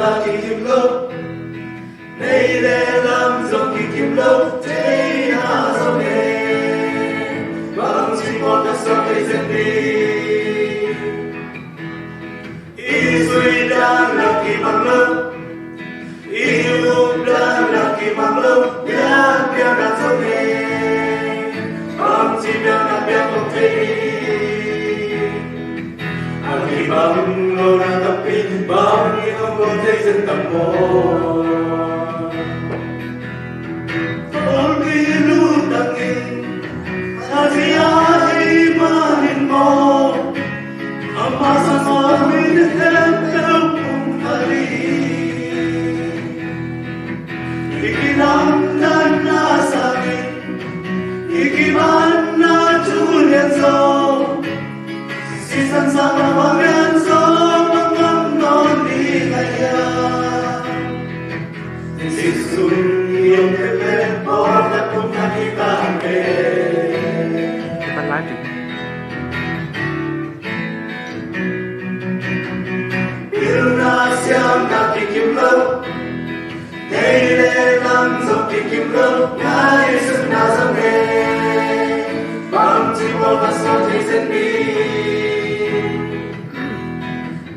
là kỳ kim lâu đây lệ làm dòng kỳ kim lâu thế hà dòng nghề bằng chỉ một đất sông cây dân đi ý duy đang là kỳ bằng lâu ý lúc đang là kỳ bằng lâu nhạc bèo đang dòng nghề bằng chỉ bèo đang bèo không thể khi bằng lâu đang tập pin bằng khi không có thấy dân tầm mô ôn khi lúc đang nghe ta chỉ ai mà nhìn mô amma sa mô mình thêm theo cùng ta đi ikilam dan nasa ikiman na tulian so sisan sama pangan so mangam non di kaya sisun yung tepe por na pun nakita ke Bạn lái thì Piruna siam na kikim lâu Đây lệ năm dòng kikim lâu Ngài sức na dòng nghề Bằng chỉ một và sao thấy dân đi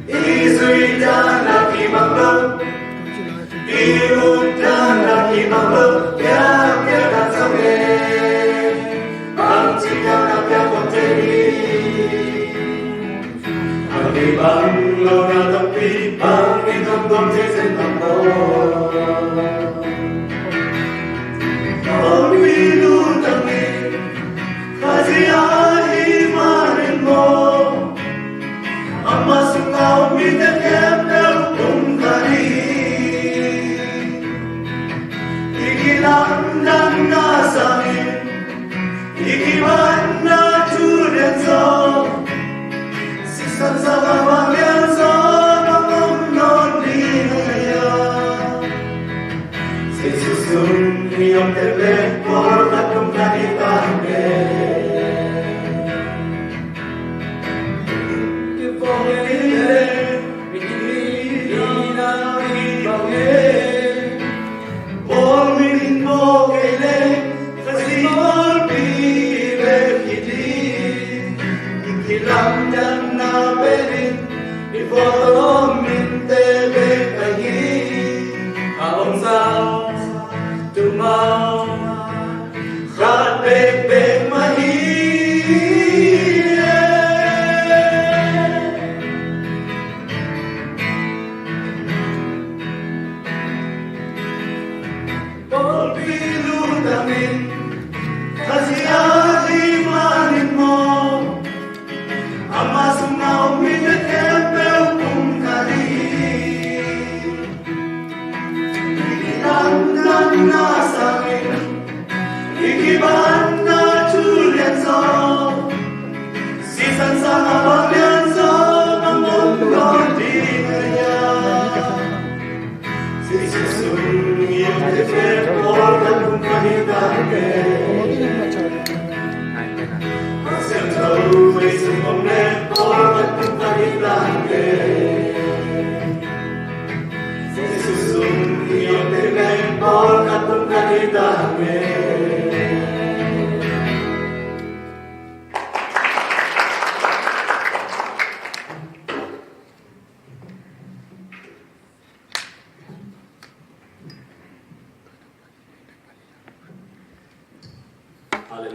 Ý duy đang là kỳ bằng lâu Ý út đang là kỳ bằng lâu Kéo kéo đang dòng nghề Bằng chỉ kéo đang kéo không thể đi Hãy bằng lâu na tập đi Bằng đi không công chế dân tầm mô Ôn vi lưu tâm đi Khá gì ai mà nên mô Amma sung ngao mi te kém đâu cùng ta đi Iki lang lang na sa min Iki man na tu den so Sisan sa kawang yan so Mangam non di kaya Si susun niyong tele Por tatung kanitan ke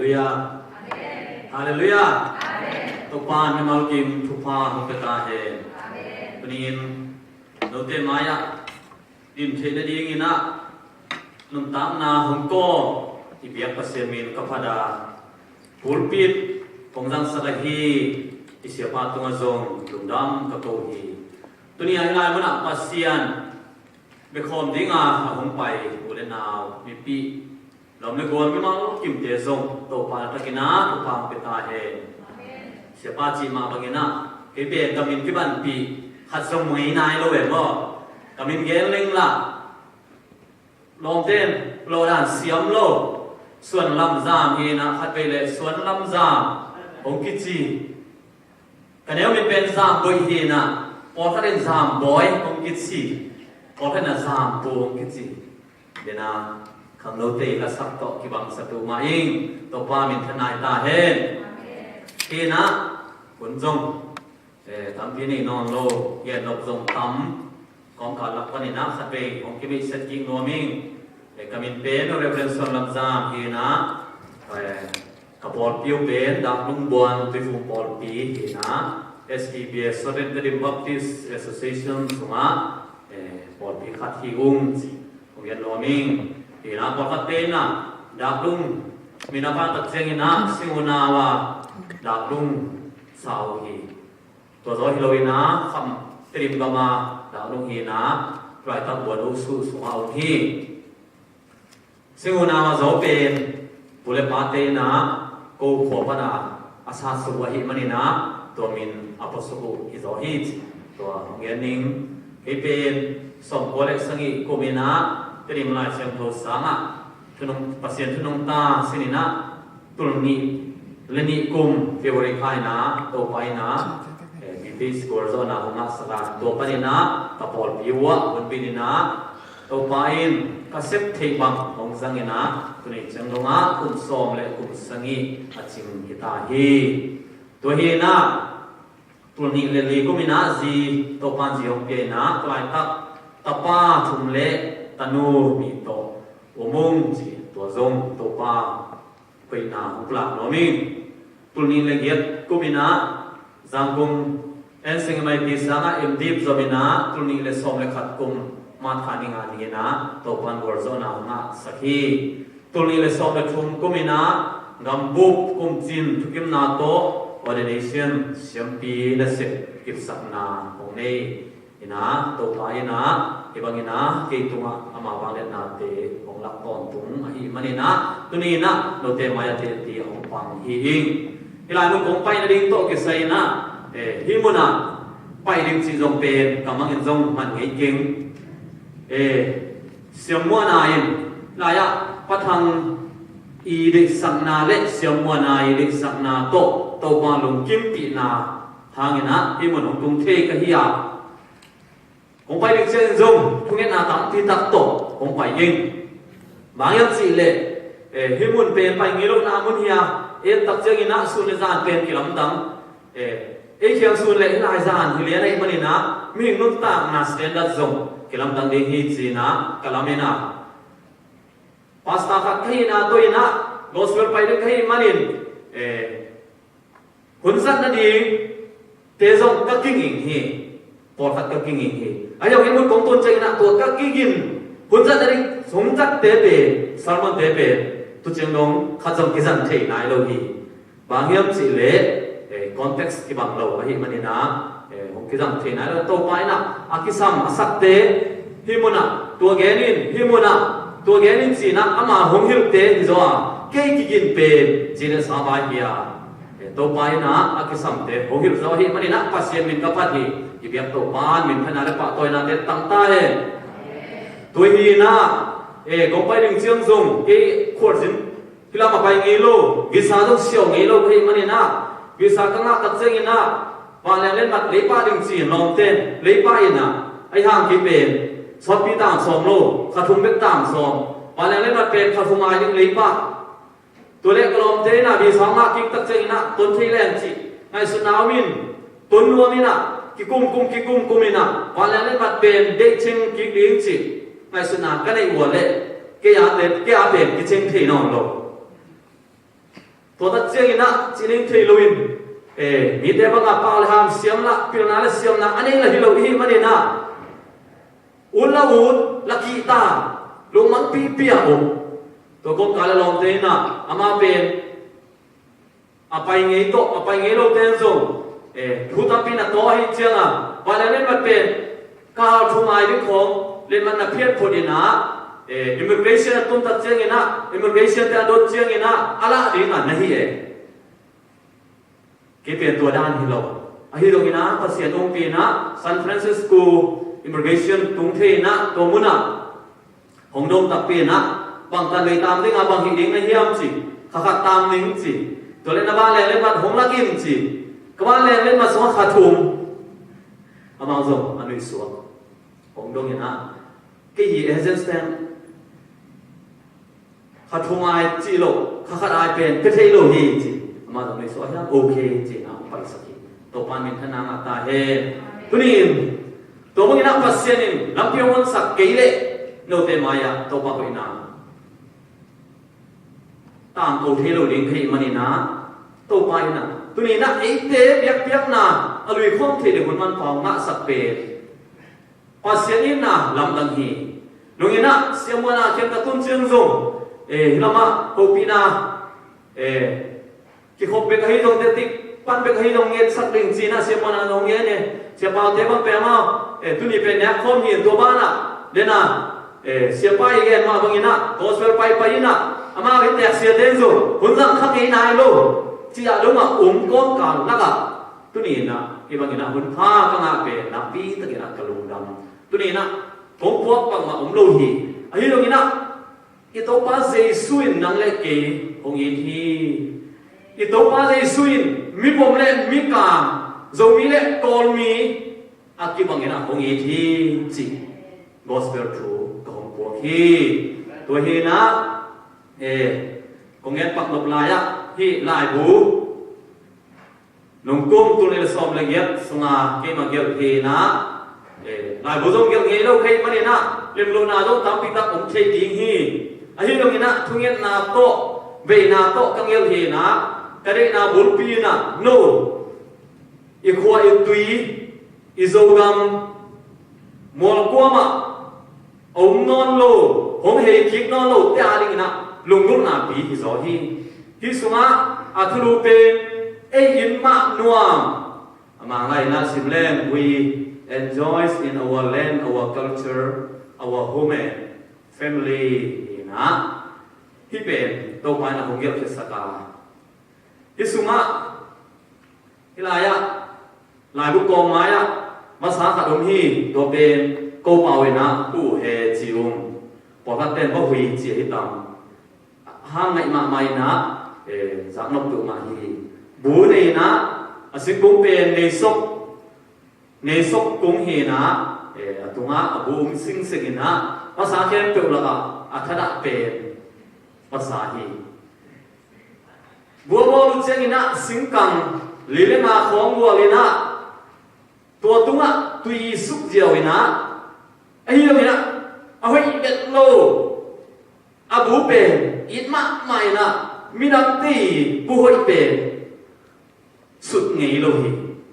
Hallelujah. Hallelujah. Tupan namal kim tupa hokata hai. Penin note maya dim thena ding ina num tam na hongko ibiak pasemin kapada pulpit pongjang salahi isiapa tungazong lungdam kakohi. Dunia ngai mana pasian bekom dinga hongpai ulena mipi Lòng này gồm cái máu kim tế dùng tổ phá ta cái ná tổ phá cái ta hệ sẽ ba chỉ mà bằng cái ná cái bề cầm in cái bản bị hạt giống mấy này lâu vậy bo cầm in ghé lên là lòng tên lô đàn xiêm lô xuân lâm giảm thì na hạt về lệ xuân lâm giảm ông kít gì cái nếu mình bên giảm bồi thì na bỏ ra đến giảm bói ông kít gì พอท่านสามปูงกิจิเดนาคำโนเตละสักต่อกิบังสตุมาอิงตัวปามินทนายตาเฮนเอนะคุณจงทำที่นี่นอนโลเย็นลบจงทำของการลักวันนี้นะขัดไปของกิบิสกิงนัวมิงกามินเป็นเรเฟรนซ์ลำจามเอนะกับปอลปิวเป็นดักลุงบวนไปฟูปอลปีเอนะ SBBS Solidarity Baptist Association สมาปอลปีขัดที่อุ้งของยันนัวมิงเอนะปอลขัดเต้นนะดักลุงมีนักการตัดเสียงนะสิงห์นาวาดักลุงสาวฮีตัวฮิโรอีนะคำเตรียมกมาดาวลุงฮีนะปลายตับบวชอุสุสุอาอุฮีซึ่งอุณามาโจเป็นบุเลปาเตนะกูขวบนะอาซาสุวะฮิมันนี่นะตัวมินอัปสุกุฮิโซฮิตตัวเงียนิงให้เป็นสมบูรณ์สังกิกุมินะเตรียมลายเชียงโทสังะทุนงปัสยันทุนงตาสินินะตุลนีเลนิกุมเฟวริคายนะโตไปนะที่สกอร์โซนาของนักสกัดตัวปนินะกับพอลพิวะบนปีนินะตัวไปอินกับเซฟเทบังของสังเกนะตัวนี้จังลงอ่ะคุมซ้อมและคุมสังกีอาจิมฮิตาฮีตัวฮีนะตัวนี้เลลีกุมินะจีตัวปันจีองเปียนะตัวไอ้ตักตะป้าทุมเละตะนูมีตัวอุโมงจีตัวซงตัวป้าไปนาหุกหลักโนมิงตัวนี้เลเกียกุมินะจังกุมเอ็นสิงห์ไม่พิสานะเอ็มดีฟจอมินะตุนีเลสอมเลขัดกุมมาทานิงานีนะตัวปันวอร์โซนาหน้าสักทีตุนีเลสอมเลทุ่มกุมินะกัมบุบกุมจินทุกิมนาโตออเดเนชั่นเสียมปีเลเสกิบสักนาของเนยนะตัวไปนะที่บางนะเกี่ยตุงอามาบางเลนาเตของลักตอนตุงอีมันนี่นะตุนีนะโนเตมายาเตตีของปังฮีอิงที่ลายมึงคงไปนะดิ้งโตกิไซนะฮิมุนะไปดึงจีจงเป็นกำลังจงมันเก่งเสียงมัวนายลายะพัทังอีเด็กสักนาเล็กเสียงมัวนายเด็กสักนาโตมาลงกิมปีนาทางนะฮิมุนของกรุงเทพก็ฮิยาคงไปดึงเสียงจงทุกอย่างนาตั้งที่ตักโตคงไปยิงบางอย่างสิเล่ฮิมุนเป็นไปงี้ลูกนามุนฮิยาตักเจงินะสุนิจานเป็นกิลำดังเขียงส่วนเล็กลายจานที่เลี้ยงในมันนี่นะมีนุ่นตาหน้าสแตนดาร์ดซงกิลำดังเด็กฮีจีนะกลามินะพาสต้าขัดขี้นะตัวนะโกสเวลไปดึกขี้มันนี่หุ่นสัตว์นั่นเองเตจงก็กิ้งอิงฮีปอดขัดก็กิ้งอิงฮีไอ้ยังเห็นมันของต้นใจนะตัวก็กิ้งอินหุ่นสัตว์นั่นเองสมจัดเตเปสารมันเตเปตุเจงลงขัดจงกิจันเทนายโลฮีบางอย่างสิเล่context ki bang lo hi manina hong ki jam thina la to paina akisam asakte himuna to genin china ama hong hilte ni zo ke ki gin pe chine sa ba hiya to paina akisam te hong hil zo hi manina pasien min ka pati ki biak to pan min phana la pa toina te tang ta he to hi na gong pai ding chiang zong ke khor jin hilama pai ngi lo visa jong siao ngi lo hi maninaวิสาขะตัดเจงินะว่าแล้วเล่นมัดเลยป้าดึงจีนลองเต้นเลยป้าอินะไอ้ห่างที่เป็นสอดปีต่างสองโลขาทุ่มเบ็ดต่างสองว่าแล้วเล่นมัดเป็นขาทุ่มมายังเลยป้าตัวเล็กกลอมเต้นนะวิสาขะกิกตัดเจงินะต้นที่แรงจีไอ้สุนาวินต้นนัวมินะกิกุมมินะว่าแล้วเล่นมัดเป็นเด็กเชิงกิกเลี้ยงจีไอ้สุนาก็ในหัวเล่เกียร์เป็นกิเชิงเทนอนโลตัวตัดเจียงนะจีนิงเทลุนมีแต่บางอาปาลหามเสียมละพิลนาเลเสียมนะอันนี้ละฮิโลฮีมันเองนะอุลลาวูดลักกีตาลงมันปียบุตัวกงกาลลองเตนะอามาเป็นอาไปเงยโตอาไปเงยโลเตนซงทุตับปีนะตัวให้เจียงอ่ะวันนี้มันเป็นก้าวทุ่มายดิของเล่นมันน่ะเพี้ยนพอดีนะimmigration ตุ้มตัดเจียงนะ immigration แต่โดนเจียงนะอะไรดีกันนะฮีเก็บเป็นตัวด้านที่เราอาฮิโรกินะภาษาองค์ปีนะซานฟรานซิสโก immigration ตุงเทนะตัวมุนะของดงตักปีนะบางตันเลยตามได้งาบางหิดิ้งในเฮียมจีขัดตามนิ่งจีตัวเล่นบ้านเล่นมาหงลักอินจีก็บ้านเล่นมาสวะขาทุ่มอามาส่งอันนี้สวะของดงนะ cái gì existence khát thung ai chỉ lộ khát ai bên cái thế lộ gì chỉ mà tụi mình nói là ok chỉ nào phải sao gì tụi bạn mình thân nào ta he tụi mình tụi mình nào phát hiện làm việc muốn sắc cái lệ nô tê maya tụi bạn phải nào tạm cầu thế lộ đến khi mà nè na tụi bạn na tụi mình na ấy thế biết na ở lối không thể đểคนมันphóng ngã sắc bề phát hiện na làm đằng hi lúc na xem mà na xem ta tuân chương dùng lama hopina ki khop be kai dong te tik pan be kai dong nge sak ling china se mana dong nge ne se pa te ba pe ma tu ni pe nya khom hi to ba na le na se pa i gen ma dong ina gospel pai pai na ama be te se te zo hun sang khak nge nai lo chi ya dong ma kon ka na ka tu ni na ki bang ina hun kha ka nga pe na pi ta ki na ka lu dam tu ni na ko ko pa ma lo hi ai dong ina ito pa Jesuin nang leke hong in hi ito pa Jesuin mi bom le mi ka zo mi le kol mi akibang ina hong in hi chi gospel true ka hong po hi to hi na kong en pak lop la ya hi lai bu nong kum tu le som le yet sunga ke ma gel hi na lai bu zong gel nge lo khai ma ni na lem lo na zo tam pi ta om chei ding hi ahi dong ina thunget na to ve na to kangel he na kare na bulpi na no i khwa i tui i zogam mol kwama om non lo hom he khik non lo ta ling na lungul na pi hi zo hi sunga athulu pe e in ma nuam ama ngai na simlen we enjoy in our land, our culture, our home family na hi ben to pa na hongel ke saka hi sunga hilaya lai bu ko maya masa kha dom hi to ben ko pawe na tu he chiung po ka ten bo hui chi hi tam ha ngai ma mai na jak nok tu ma hi bu nei na asik bum pen nei sok kung hi na tunga abu sing sing na masa ken tu la athada pe pasahi buo lu chengina singkang lilena khong wo lina to tunga tui suk jiao ina ai lo ina ahoi bet lo abu pe itma mai na minam ti bu hoi pe sut ngei lo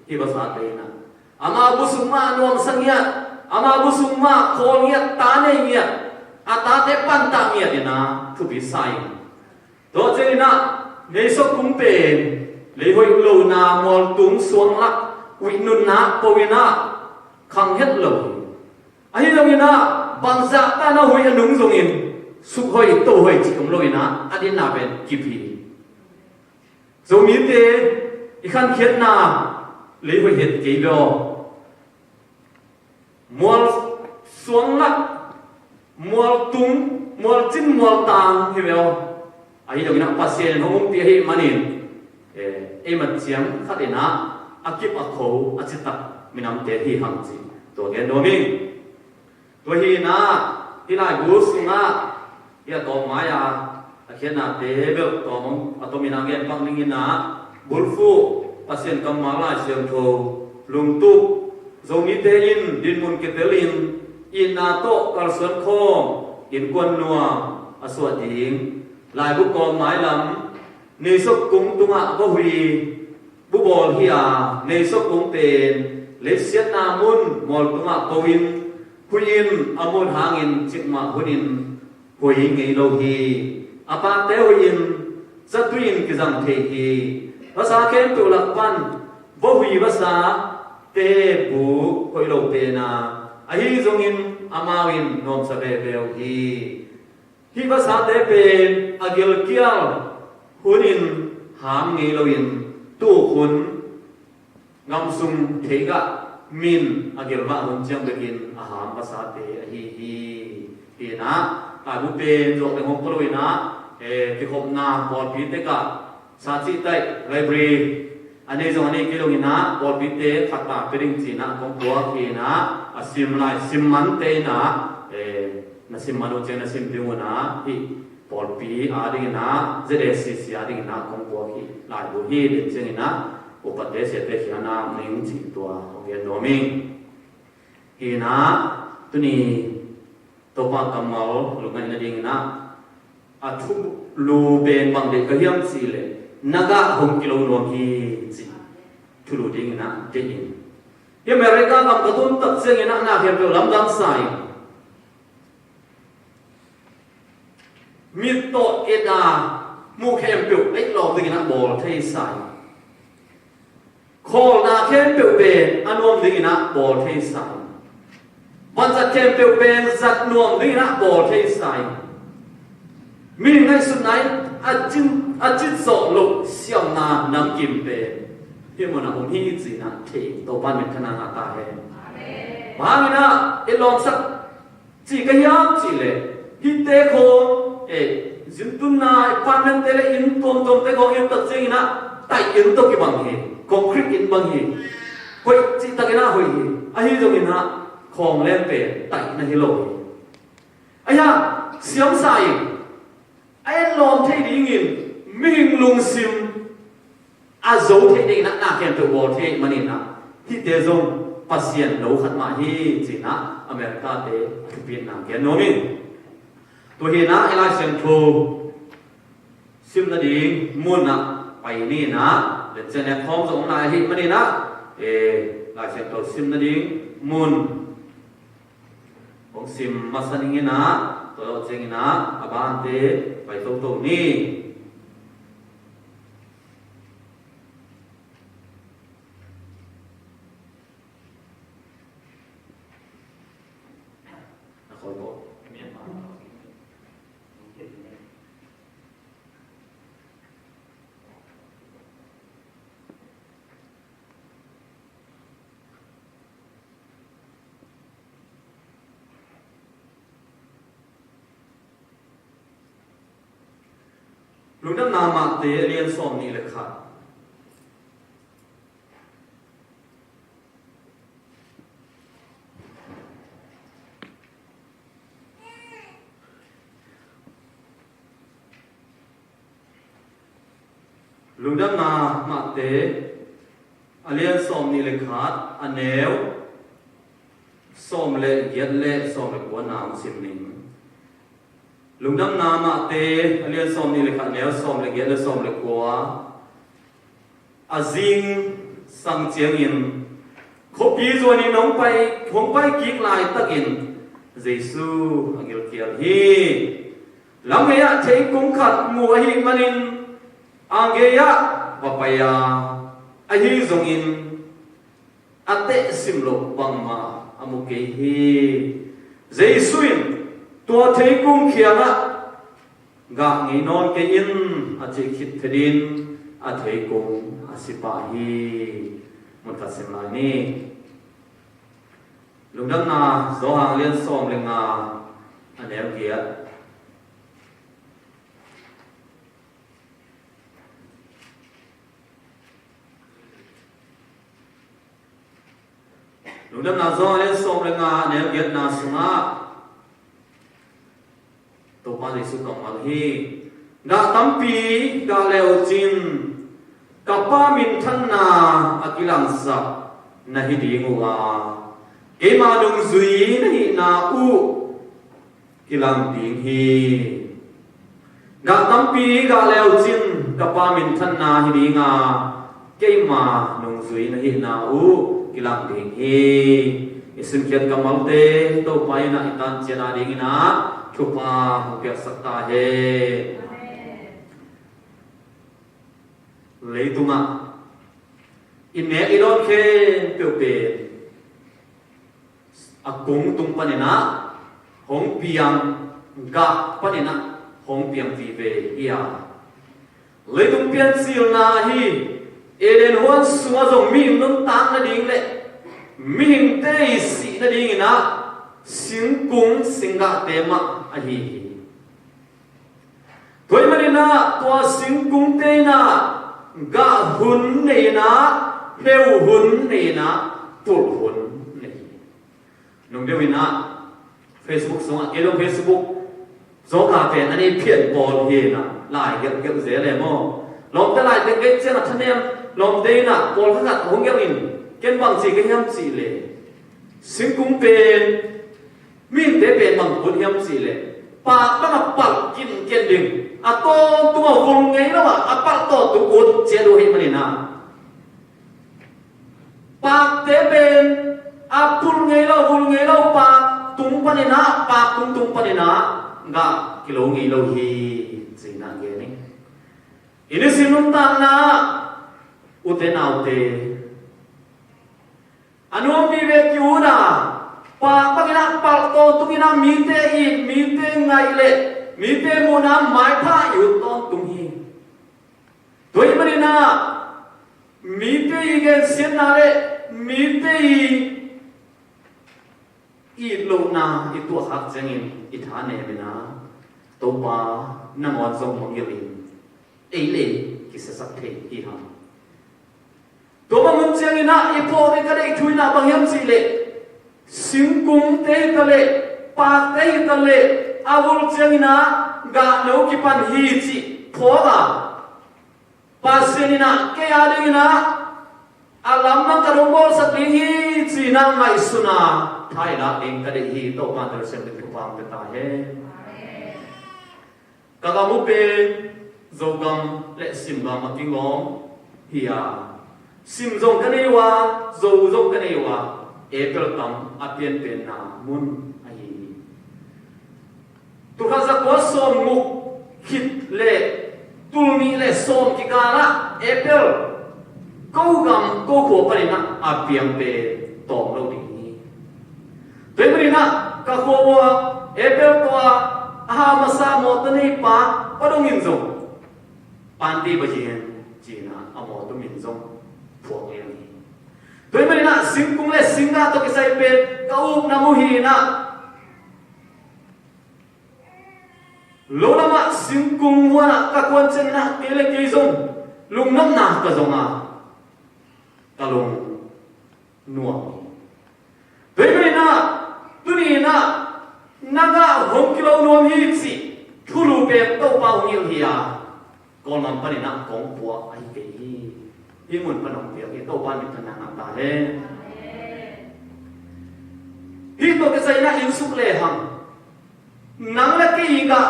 hi basa te na ama bu suma nuam sangya ama bu suma khol ngia ta nei ngia atate panta mia dina thu bi sai to chena nei so kum pen le hoi lo na mol tung suang lak wi nun na powina khang het lo ai lo ina bangza ta na hoi anung zong in su hoi to hoi chi kum lo ina adin na ben kipi zo mi te i khan khet na le hoi het ke lo mol suang lak mual tung mual chin mual tang hi meo ai dong na pasien hong ti hi manin mat chiang khatina akip akho achita minam te hi hang chi to gen no ming to hi na hilai bu sunga ya to maya akhena te bel to mong atomina gen pang ning na bulfu pasien kamala siam tho lungtu zomi te in din mun ketelin in na to kal suan khom in kwan nuwa aswa ding lai bu ko mai lam nei sok kung tunga bo hui bu bol hi a nei sok kung ten le siat na mun mol tunga ko win huin amon hangin chikma hunin hui ngei lo hi apa te huin zatuin ki jang the hi basa ken tu lak pan bo hui basa te bu koi lo pe na ahi zongin amawin nom sabe bel hi basa te pen agil kial hunin ham ngi loin tu khun ngam sum thega min agil ba hun chang begin aham basa te hi na ta bu pen zo te hom poloina ti khop na pol pi te ka sa chi tai library ane zo ane kilong ina pol pi te khata pering china kong tua ki na asim lai sim man te na nasim manu chen nasim diuna hi polpi adingina ZSC adingina kongpo hi lai bu hi de chengina upate se te hiana ning chi tua hoge doming hina tuni topa kamal lungan na dingina athu lu ben bang de kahiam chi le naga hong kilo nom hi chi thulu dingina de in ye America kam katun tak chengina na khem pe lam dam sai mi to eda mu khem pe ai lo dingina bol thei sai khol na khem pe be anom dingina bol thei saiวันจัดเกมเปลวเป็นจัดนวมนี่นะบอลเทสายมีในสุดไหนอาจิตโสลุเสี่ยงนาน้ำกิมเป็นที่มันนะผมฮีจีนะเทตัวบ้านเป็นขนาดตาเห็นบางนะเอลองสักจีก็ยากจีเลยฮิตเตโคจินตุนนาปันเป็นเตเลอินตอมเตโคอินตัดจีนะไต่อินตัวกี่บางทีคอนกรีตอินบางทีหอยจีตะกินะหอยอาฮิโจกินะของเล่นเป็นไต่ในฮิโลไอ้ยาเสียงใส่ไอ้ลมเทดีงินมิงลุงซิมอาโจเทดีนักหน้าเกมตัวบอลเทมันนี่นะที่เดซงปัสเซียนโลขัดมาฮีจีน่าอเมริกาเตทุกปีนังเกมโนมิตัวเฮน่าไอ้ลายเซนโทซิมนาดีมุนนะไปนี่นะเดี๋ยวจะเนี่ยคล้องสองลายฮีมันนี่นะลายเซนโทซิมนาดีมุนของซิมมาสันงินะตัวเราเจงินะอาบานเตไปตรงนี้นะขอบอกเมียนมาลุงดำนามาเตเรียนสอนนี่เลยค่ะลุงดำนามาเตเรียนสอนนี่เลยค่ะอันเนวสอนเล่เย็ดเล่สอนเล่กัวนามสิมนิงลุงดำนามาเตเรียนสอมนี่เลยค่ะแล้วสอมเลยเกี่ยวสอมเลยกว่าอาซิงสังเจียงอินคบปีส่วนนี้น้องไปคงไปกิ๊กลายตะกินเยซูอังเกลเกียร์ฮีหลังเมียใช้กุ้งขัดมัวฮีมันอินอังเกียร์ว่าไปยาไอฮีซงอินอัตเตสิมโลบังมาอามุเกฮีเยซูอินตัวเทกุ้งเขียงอะกะงีนอนเกยินอาจจะคิดเทดินอาเทกุ้งอาสิปาฮีมันตัดสินมานี่ลุงดังนาโซหางเลียนซ้อมเลงาอันเดียวเกียรลุงดังนาโซเลียนซ้อมเลงาอันเดียวเกียรนาสุมาตัวปาริสุกมังฮีกะตัมปีกะเลวจินกะปามินทันนาอากิลังสักนะฮิดีงัวเอมาดุงซุยนะฮินาอูกิลังดิงฮีกะตัมปีกะเลวจินกะปามินทันนาฮิดีงาเกมาดุงซุยนะฮินาอูกิลังดิงฮีอิสุนเคียนกะมัลเตตัวไปนะอิตันเจนาดิงนะทุกมาเกิดสักตาเฮเลยตุงะอินเนอิโรเคเปียวเปอากงตุงปะเนนะหงเปียงกะปะเนนะหงเปียงวีเวเอียเลยตุงเปียนซิลนาฮีเอเดนฮวนสัวจงมีนุนตังนะดิงเลยมีหิงเตยสีนะดิงนะสิงกุงสิงกะเตมะอะฮีถอยมานี่นะตัวสิงกุงเตนะกะหุนนี่นะเฮวหุนนี่นะตุลหุนนี่นุ่งเดวินะเฟ Facebook xuống cái lông Facebook gió cà phê anh ấy phiền bò hiền à lại kiểu dễ này mò lòng cái lại cái trên là thân em lòng đây là bò các gạt không nghe mình cái bằng gì cái em gì lệ sinh cung bền min tế bền bằng cuốn em gì lệ pa các là bạc kín kiên định à to tua vùng ngay đó à bạc to tụ cuốn chế độ hình mình à bạc tế bền à phun ngay lâu bạc tung pa nina bạc tung pa nina ngã kilo ngay lâu hi gì nè cái này ini sinun tan na ute nào te anu mi ve kiuna pa pagina pal to tungina mite ngai le mite muna mai tha yu ton tung hi toi marina mite igen sen na le mite i lo na i tu hak changin i tha ne bina to pa na mo zong mo yelin ei le ki sa sak the hi ha to ba mun chang ina i po ve ka le thui na bang yam si le sim kum te ka le pa te ka le awul chang ina ga no ki pan hi chi pho ga pa senina ke ya ding ina alam na ka robol sa ti hi chi na mai suna thai la eng ka de hi to pa der sem de pa ta he ka ga mu pe zogam lệ sim gam mà kinh ngóng thì sim zong cái này wa dầu zong cái này wa apple tam apien pen na mun ai tu khá ra có som mục hit lệ tulmi lệ som ki kana apple câu gam câu khổ phải na apien pe tom lâu đi thế mới na ka khổ wa apple toa masa mo tani pa padong in zong Pandi bagian Cina amo tu minzong puang yang ni. Tuai mana nak singkung le singa to kisai pen kau namuhi na. Lo nama singkung wana kakuan chen na kele kizong lung nam na kazonga kalung nuang. Tuai mana na tuni na naga hong kilo nuam hi si thulu pe to pa hong il hiya. Con làm cái này nặng con của ai kể đi muốn phân đồng việc cái tàu ban mình thân nặng ta thế khi tôi cái giấy na yêu súc lệ hằng nắng là cái gì cả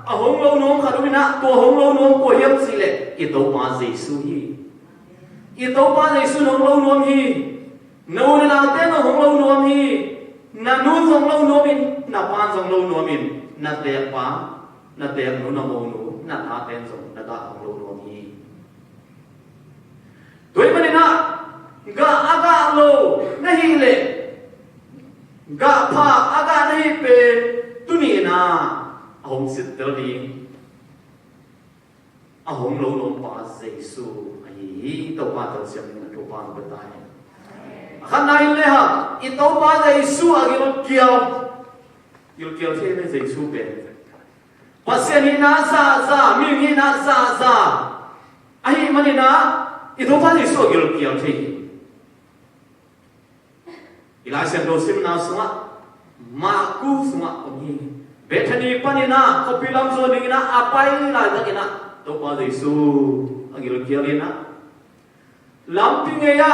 ở hông lâu nôm khá đúng na tua hông lâu nôm của hiệp gì lệ cái tàu ban giấy su hi cái tàu ban giấy su hông lâu nôm hi nấu nên nào tên là hông lâu nôm hi na nôn dòng lâu nôm in na ban dòng lâu nôm in na tẹt quá na tẹt nụ na mồ nụ na tha tên dòng na ta hông lâu nôm hi tuai mana na ga aga lo nahi le ga pha aga nahi pe tuni na hong sit tel di a hong lo lo pa Jesu ai to pa to siam na to pa ba tai khan nai le ha i to pa Jesu a gil kiao the ne Jesu pe pasien hi na sa mi hi na sa ai mani na itu pasti so gil thi. Ilasen do sim na sunga maku sunga oni. Bethani panina kopilam so dingina apai la takina to pa Jesu agil kialina. Lampinge ya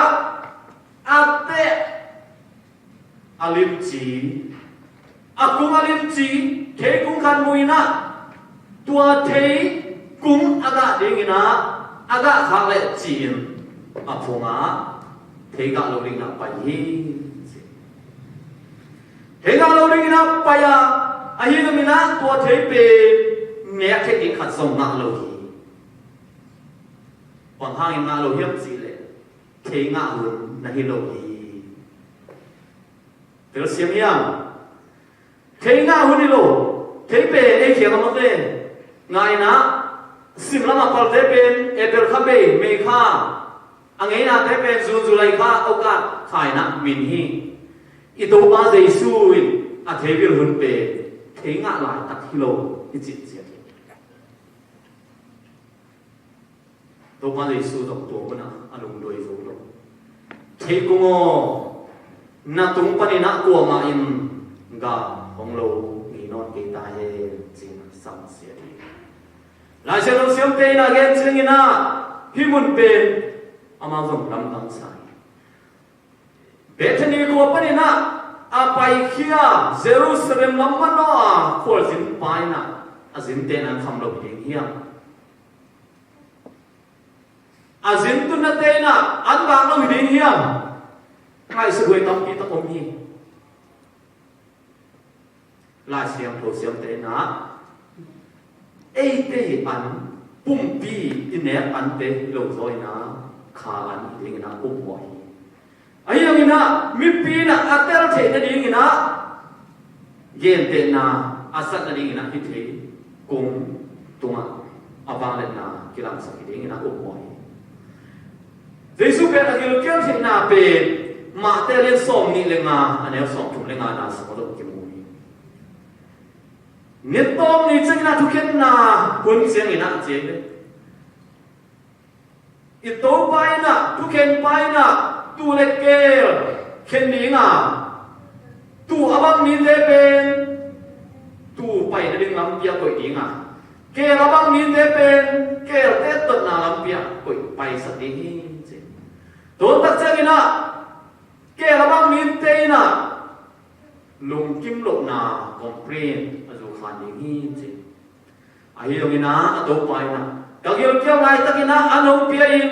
ate alimci akung alimci the kung kan muina tua the kung aga dingina aga khale chin aphunga thega lo ring na pai thega lo ring na paya ahi no mina to the pe ne the ki khat song na lo hi pang hang na lo hiam si le the nga hun na hi lo hi pero siam yang the nga hun ni lo the pe e khiam ma te ngai na sim lama kal te pen eper khabe me kha angai na te pen zu lai kha oka khai na min hi i to pa Jesu in a the vil hun pe the nga lai tak hilo i chi chi to pa Jesu dok to na alung doi zo lo the kungo na tung pa ni na ko ma in ga hong lo ni non ke ta he jing sam sia di la se lo siam te na gen ching ina hi mun pen ama zong lam tang sai Bethany ko pani na apai khia Jerusalem lam mano a khol sin pai na azin te na kham lo ding hiam azin tu na te na an ba lo ding hiam ngai se goi tam ki ta kom hi la siam to siam te na ei te an pum pi in ne an te lo zoi na kha an ding na pum moi ayang ina mi pi na atel the na ding ina yen te na asat na ding ina hi the kung tunga abang le na kilang sa ding ina pum moi Jesu pe agil kyam sin na pe ma te len som ni le nga anel som thum le nga na sa mo ki mu ni net tom ni chang na thu khet na kun siang ina che le I to pai na thu khen pai na tu le ke khen ni nga tu abang ni te pen tu pai na ding lam pia koi ding nga ke abang ni te pen ke te tot na lam pia koi pai sa ding Tôn tất chân ina kẻ là băng min tây na lùng kim lộ na complain azu khan ni hi chi ai lo ina ato pai na ka gil kya lai tak ina anong pia in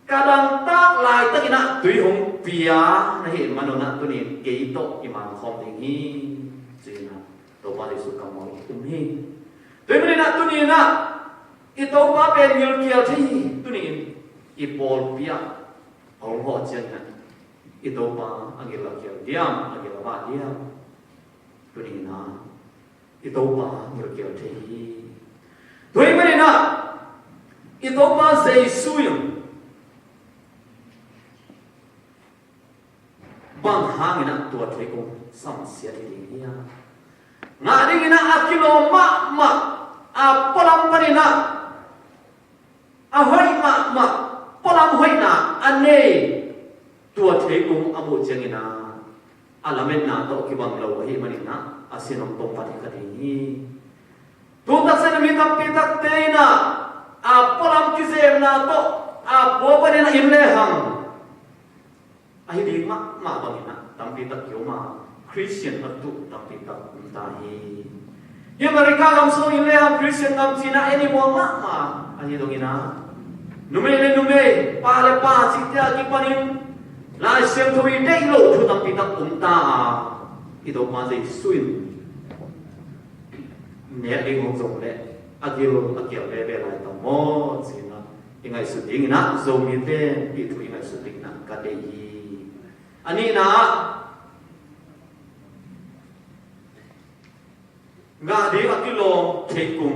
kadang tak lai tak ina tui hong pia na hi manona tu ni ke to iman khom ding hi chi na to pa le su kam mo hi tui mani na tu ni na I to pa pen gil kya thi tu ni I pol pia ông họ chân này ít đâu mà anh ấy là kiểu diam anh ấy là ba diam tôi đi na ít đâu mà nhiều kiểu thế tôi mới na ít đâu mà dây suy bằng hàng na tua thế cũng sam sia đi ya ngã đi na akilo ma polam pani na ahoi ma polam hoi na ane tua thế cũng amu chang na alamen na to ki bang lo hi mani na asinom tong pati ka di tu tak sa mi tak pi tak te na polam ki zem na to bo pa na im le hang ai di ma bang na tam pi tak yo ma Christian atu tam pi tak ta hi ye mereka kam so im le hang Christian kam china any mo ma ai dong ina nume pa le pa sikya ki panin la sem thui dei lo thu tam pi tak ta I do ma dei suin ne ai ngong zong le agil le be lai ta mo sina ingai su ding na zo mi te pi thu ingai su ding na ka dei ani na nga di akilo thei kum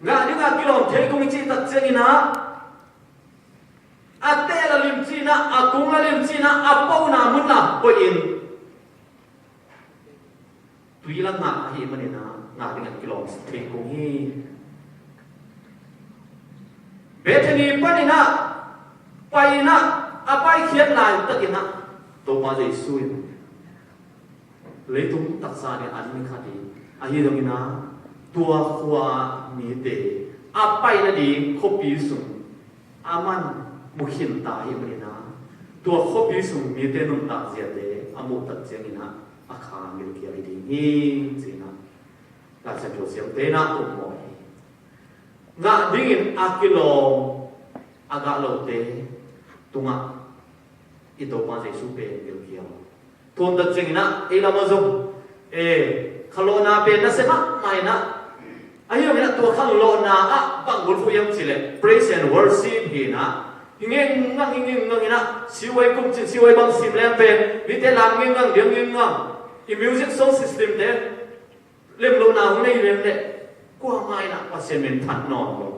nga ni nga kilom thei kum chi tak cheni na ate la lim chi na akung la lim chi na apau na mun na ko in tui la nga hi mani na nga ni nga kilom thei kum hi Bethany pani na pai na apai khiat lai takina to ma dei sui lấy tung tác xa để ăn mình khát đi, anh hiểu không na? Tua khoa mi tê, bay na đi copy sung, aman mukhin ta hiểu mình na? Tua copy sung mi tê nung ta gì tê, amu tất nhiên na, akha mi kia đi hi gì na, ta sẽ cho xem tê na tung mồi, ngã dingin akilo agalo tê, tunga, ito pa sa supe mi kia. Tuan tak sing na ila mazum khalona pe na sema mai na ayo mina to khalona bang bul fu yam chile praise and worship hi na hingeng na siwai kum chin siwai bang sim lem pe ni te lam ngeng ngang diang ngeng ngang I music sound system te lem lo na hu nei lem le kwa mai na pa sen men phat non lo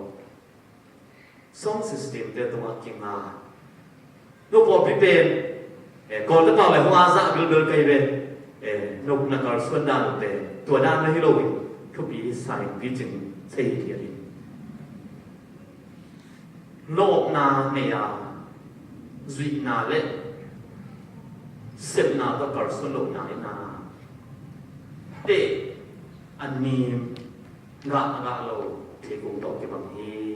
sound system te to ma king na no po pi pen còn tất cả về hoa dạ gül cây về nộp là còn xuân đàn về tuổi đàn là hello không bị sai vi chừng xây thì đi lộ na mẹ duy na lệ xem na ta cờ xuân lộ na na để anh niệm ngã lâu thì cũng tốt cái bằng hi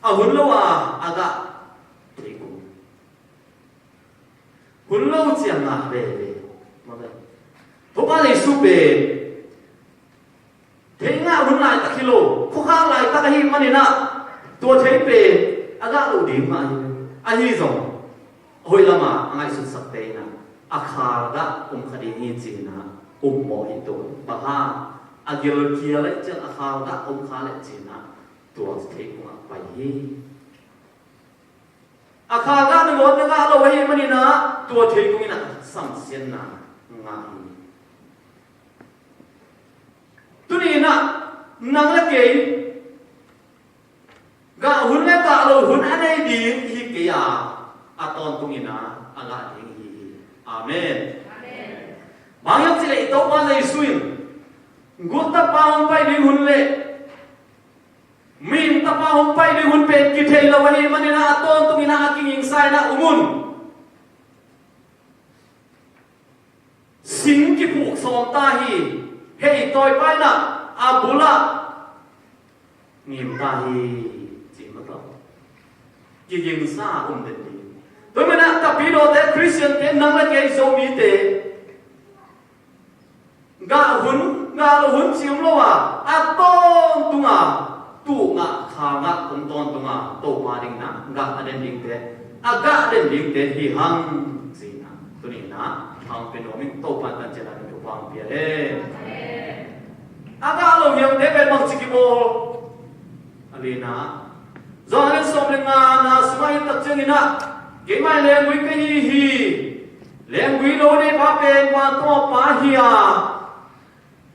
huấn lâu gạ thì cũng huấn lâu chẳng là về mà đây thôi ba này su về thế ngã huấn lại ta kilo khó khăn lại ta cái hi mà này na tua thế về gạ lâu điểm mà anh hi rồi hồi là mà ngay xuất sắc thế na khá gạ cũng khá đi hi gì na mỏ hi tôi bà ha agil kia lại chẳng khá gạ khá lại gì na tua thế cũng phải hi khá gạ nó một nó gạ lâu hi mà này na tua thế cũng na sắm xiên na ngã tu ni na nang la ke ga hun la ka lo hun anai di hi ke ya aton tungina ala ding hi amen bang yang chile to pa le suin gutta pa hom pai ding hun le min ta pa hom pai ding hun pe ki thei lo hi manina aton tungina aking ing sai na umun sing ki puk som ta hi hei toy pai na abula ngim ta hi chỉ mất rồi chỉ dừng xa định đi tôi mới nói tập bí đồ thế Christian thế năng là cái số mỹ tế gà hun chiếm lo tôn tung tu ngạ khá ngạ tôn tung tổ ma đình na gà đến đình thế gà đến đình thế thì hăng gì na tôi nghĩ na hăng bên đó mình tổ pan tan chơi là mình tổ pan bia gà lo hiểm thế bên bằng chỉ bộ alina do lên sông lên na sumai tập chân ina cái mai lên quý cái hi lên quý lô đi phá bên quan to phá hi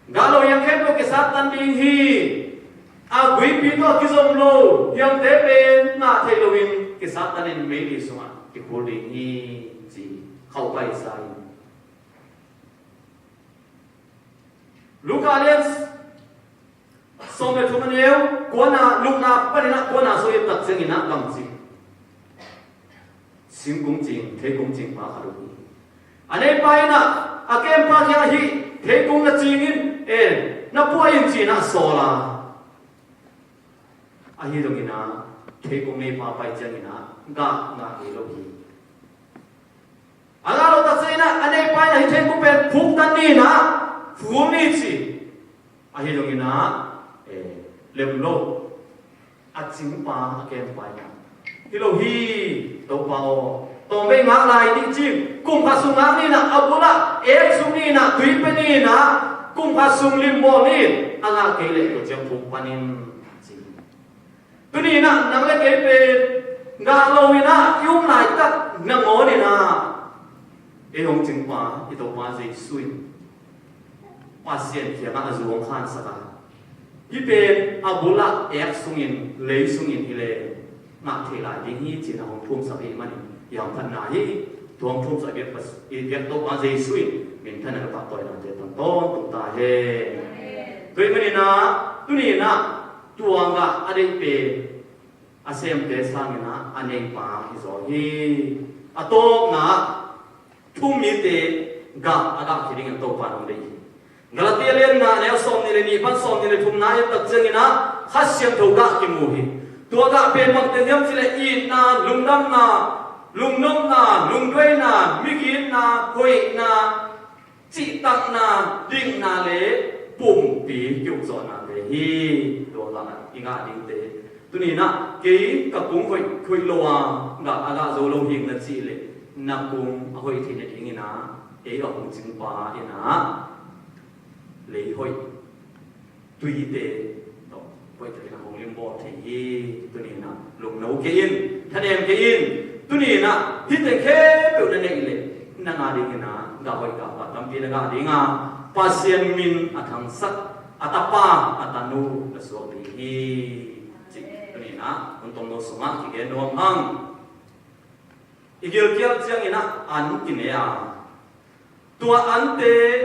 galo yang khen cái sát tan ding hi quý pi to cái dòng lô yang thế bên na thế lowin cái sát tan in mấy đi suma cái khổ ding hi gì khâu bay sai Lucas so me thuma neu kona lukna panina kona so yep tak chengina kamchi singkung jing thekung jing ma kharu ane paina akem pa kya hi thekung na chingin na puain china sola ahi dongina thekung ne pa pai chengina ga hi lohi ala lo tak chena ane paina hi thekung pen phuk tan ni na phum ni chi ahi dongina lem lo ching pa kem pa ya hilo hi to pao to me ngak lai ding chim kum pha sung ngak ni na abula sung ni na tui pe ni na kum pha sung lim bo ni anga ke le to jam phuk panin chi tu ni na nang le ke pe nga lo ni na yung lai tak na ngo ni na hong ching pa to pa ji sui pa sien kia na zu ong khan sa ka hiเป็นabula sungin lei sungin ile ngak thei lai ding hi chin hong thum sa hi mani yang phan na hi tuang thum sa biat pas biat to pa jei sui min than na pa toy na te ton ton ta he toi mani na tu ni na tuang ga ade pe asem te sang na ane pa hi zo hi atom na thum mi te ga aga khiding to pa nong dei Galatia len na neo som ni le ni pan som ni le thum na ye tak chang ina khasyam thoga ki mu hi tua ga pe mak te nyam chile I na lungnam na lungnom na lungdoi na migin na hoi na chi tak na ding na le pum pi kyuk zo na le hi tua la inga ding te tu ni na ke ka pung khoi lo wa ga aga zo lo hing na chi le na pung hoi thi ne ding ina a hong jing pa ina lấy hội tùy tế đó với cái là hồng liên bộ thì tôi nhìn là lùng nấu cái in thân em cái in tôi nhìn là hít cái khé biểu lên này lệ năng à đi cái nào gặp hội gặp và tâm kia là đi ngà pasien min thằng sắc atapa atanu là số thì chỉ tôi nhìn là con tôm nó sống thì cái nó ăn igil kia chẳng ina ăn cái này tua ăn tế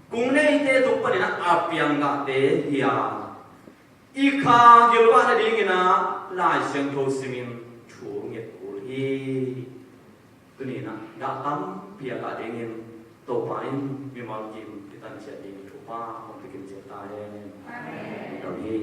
kung nei te tu panina apiang ga te hiya ikha gilwa na ding ina lai siang tho simin chủ nghiệp của hi cái này nè đã tắm bia cả đến in tổ phái vì mong kim thì ta sẽ đi chủ ba không thể kiểm chế ta đây đầu hi